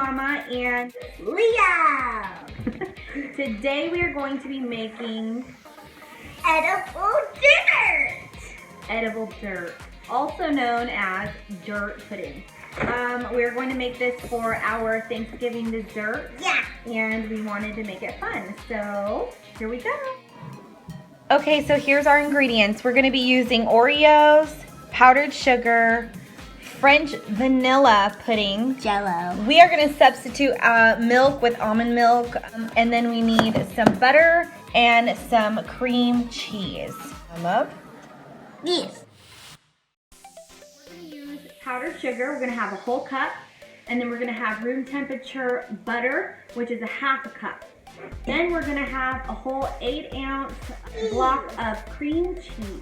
Mama and Leo. Today we are going to be making Edible dirt. edible dirt, also known as dirt pudding. We're going to make this for our Thanksgiving dessert. Yeah. And we wanted to make it fun, so here we go. Okay, so here's our ingredients. We're going to be using Oreos, powdered sugar, French vanilla pudding, Jello. We are going to substitute milk with almond milk, and then we need some butter and some cream cheese. Yes. We're going to use powdered sugar. We're going to have a whole cup, and then we're going to have room temperature butter, which is a half a cup. Then we're going to have a whole 8-ounce block of cream cheese.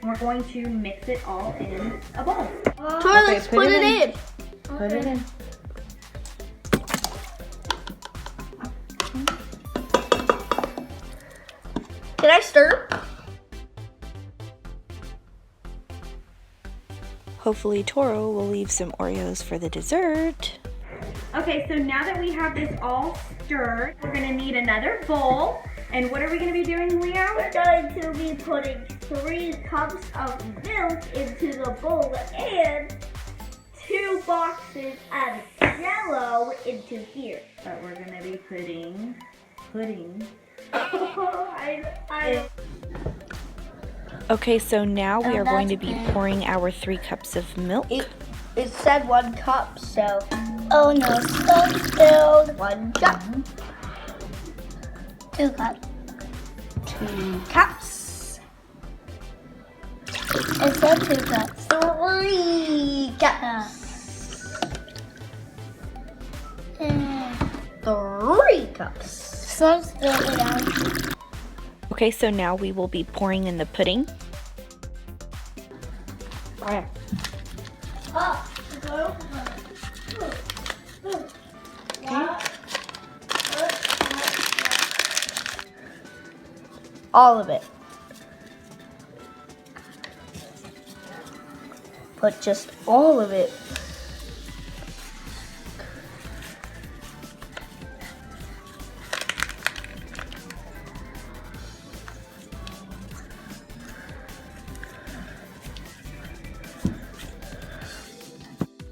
And we're going to mix it all in a bowl. Toro, let's put it in. Put it in. Can I stir? Hopefully Toro will leave some Oreos for the dessert. Okay, so now that we have this all stirred, we're gonna need another bowl. And what are we gonna be doing, Leo? We're going to be putting 3 cups of milk into the bowl and 2 boxes of Jello into here. But we're gonna be putting pudding. Okay, so now we are going to be pouring our 3 cups of milk. It said 1 cup, so. Oh no, so spilled. 1 cup. 2 cups. 2 cups. It said 2 cups. 3 cups. 3 cups. So spill it out. Okay, so now we will be pouring in the pudding. Oh, all of it. Put just all of it.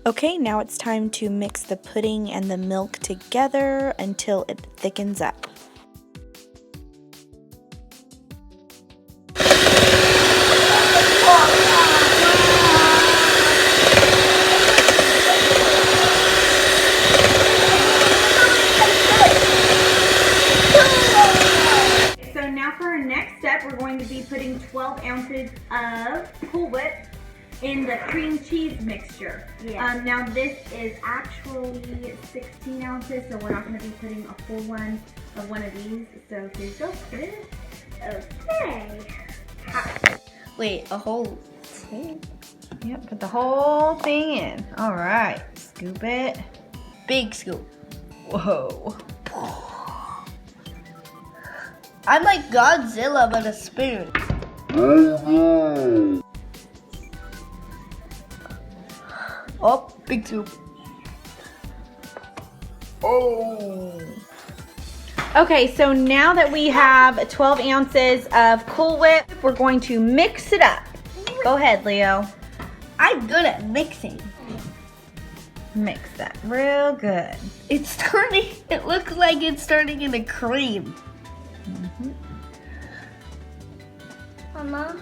Okay, now it's time to mix the pudding and the milk together until it thickens up. So now for our next step, we're going to be putting 12 ounces of Cool Whip in the cream cheese mixture. Yes. Now this is actually 16 ounces, so we're not going to be putting a full one of one of these. So here you go, put it in. Okay. Wait, a whole thing? Yep, put the whole thing in. All right, scoop it. Big scoop. Whoa. I'm like Godzilla, but a spoon. Oh, big scoop. Oh. Okay, so now that we have 12 ounces of Cool Whip, we're going to mix it up. Go ahead, Leo. I'm good at mixing. Mix that real good. It's turning, it looks like it's turning into cream. Mm-hmm. Mama?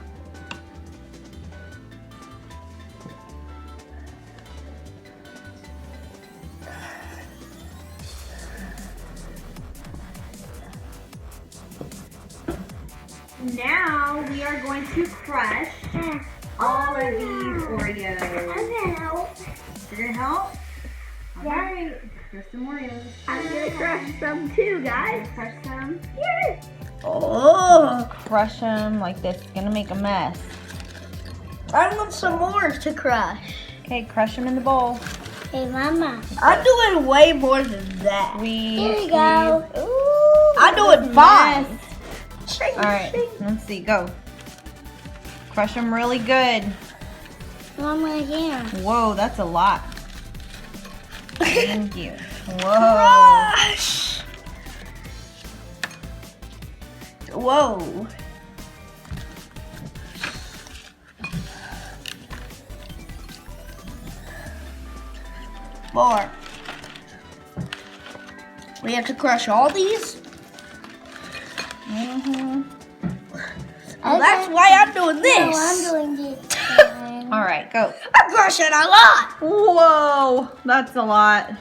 Now we are going to crush all of these Oreos. I'm gonna help. You're gonna help? All Yeah. right. Crush some Oreos. I'm gonna crush some too, guys. Crush some. Yes. Oh. Crush them like this. It's gonna make a mess. I want some more to crush. Okay, crush them in the bowl. Hey, Mama. I'm doing way more than that. Here you go. Ooh, I'm doing 5. All right, let's see. Go. Crush them really good. Mama, again. Whoa, that's a lot. Thank you. Whoa. Crush. Whoa. More. We have to crush all these? Well, that's why I'm doing this. No, I'm doing this. All right, go. I'm crushing a lot. Whoa, that's a lot.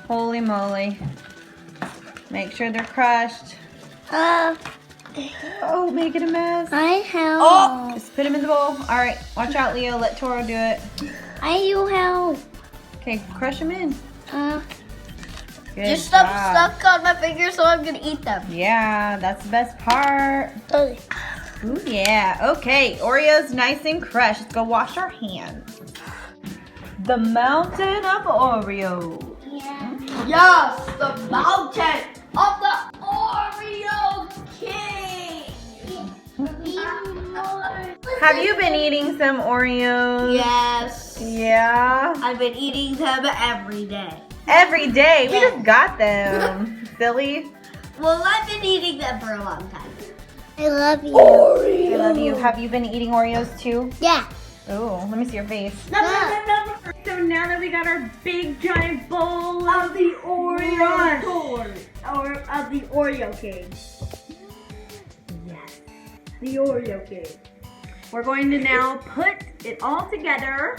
Holy moly. Make sure they're crushed. Oh, make it a mess. I help. Oh. Just put them in the bowl. All right, watch out, Leo. Let Toro do it. I you help. Okay, crush them in. Good Just some job. stuck on my fingers, so I'm gonna eat them. Yeah, that's the best part. Okay. Ooh, yeah. Okay, Oreos nice and crushed. Let's go wash our hands. The mountain of Oreos. Yeah. Yes, the mountain of the Oreo King. Have you been eating some Oreos? Yes. Yeah. I've been eating them every day. Every day. We Yeah. just got them. Silly. Well, I've been eating them for a long time. I love you. I love you. Have you been eating Oreos too? Yeah. Oh, let me see your face. So now that we got our big giant bowl Of the Oreo Crush. or of the Oreo King. Yes, the Oreo cake. We're going to now put it all together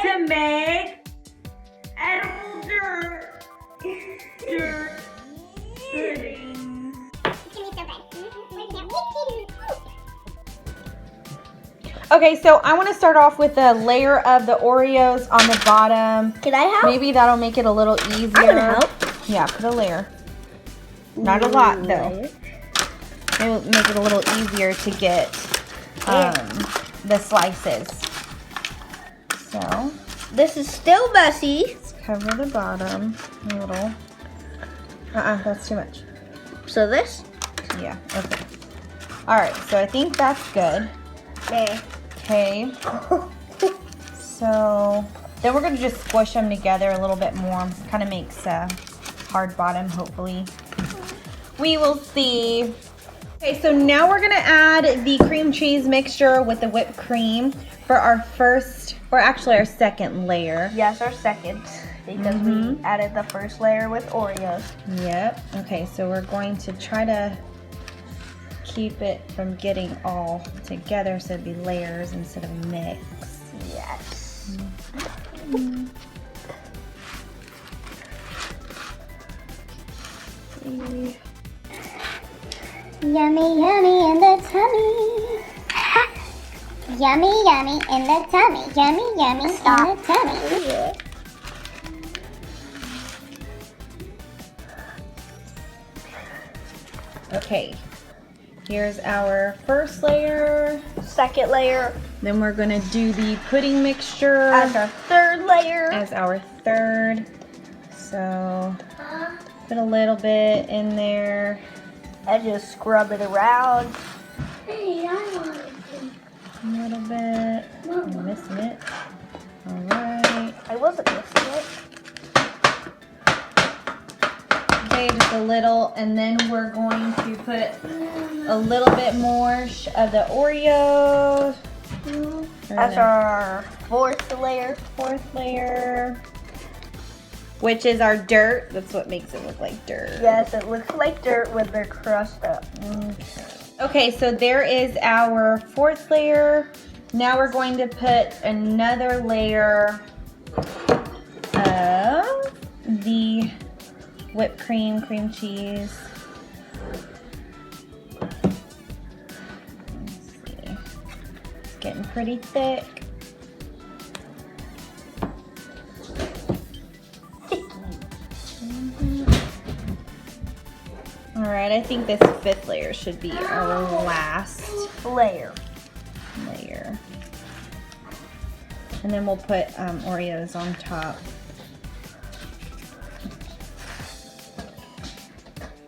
to make edible dirt pudding. Okay, so I want to start off with a layer of the Oreos on the bottom. Can I help? Maybe that'll make it a little easier. I'm gonna help. Yeah, put a layer. Not a lot though. It'll make it a little easier to get the slices. So This is still messy. let's cover the bottom a little. That's too much. So this? Yeah, okay. All right, so I think that's good. Okay. Okay. So then we're gonna just squish them together a little bit more. Kind of makes a hard bottom, hopefully. We will see. Okay, so now we're gonna add the cream cheese mixture with the whipped cream for our first, or actually our second layer. Yes, our second. Because we added the first layer with Oreos. Yep. Okay, so we're going to try to keep it from getting all together so it'd be layers instead of mix. Yes. Yummy, yummy in the tummy. Yummy, yummy in the tummy. Yummy, yummy in the tummy. Okay, here's our first layer. Second layer Then we're gonna do the pudding mixture as our third layer. as our third. So put a little bit in there. And just scrub it around. Hey, I want it. A little bit. I'm missing it. All right. I wasn't missing it. Okay, just a little, and then we're going to put a little bit more of the Oreos. As our fourth layer. Fourth layer, which is our dirt. That's what makes it look like dirt. Yes, it looks like dirt when they're crushed up. Okay, so there is our fourth layer. Now we're going to put another layer of the whipped cream, cream cheese. Let's see. It's getting pretty thick. All right, I think this fifth layer should be our last Layer. layer. And then we'll put Oreos on top.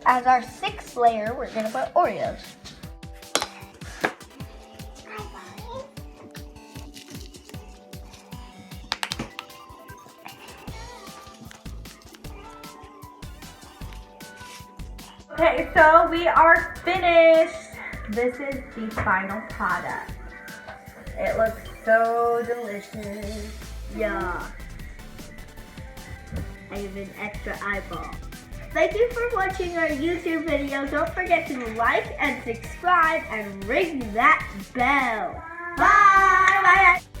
As our sixth layer, we're gonna put Oreos. Okay, so we are finished. This is the final product. It looks so delicious. Yeah. I have an extra eyeball. Thank you for watching our YouTube video. Don't forget to like and subscribe and ring that bell. Bye! Bye!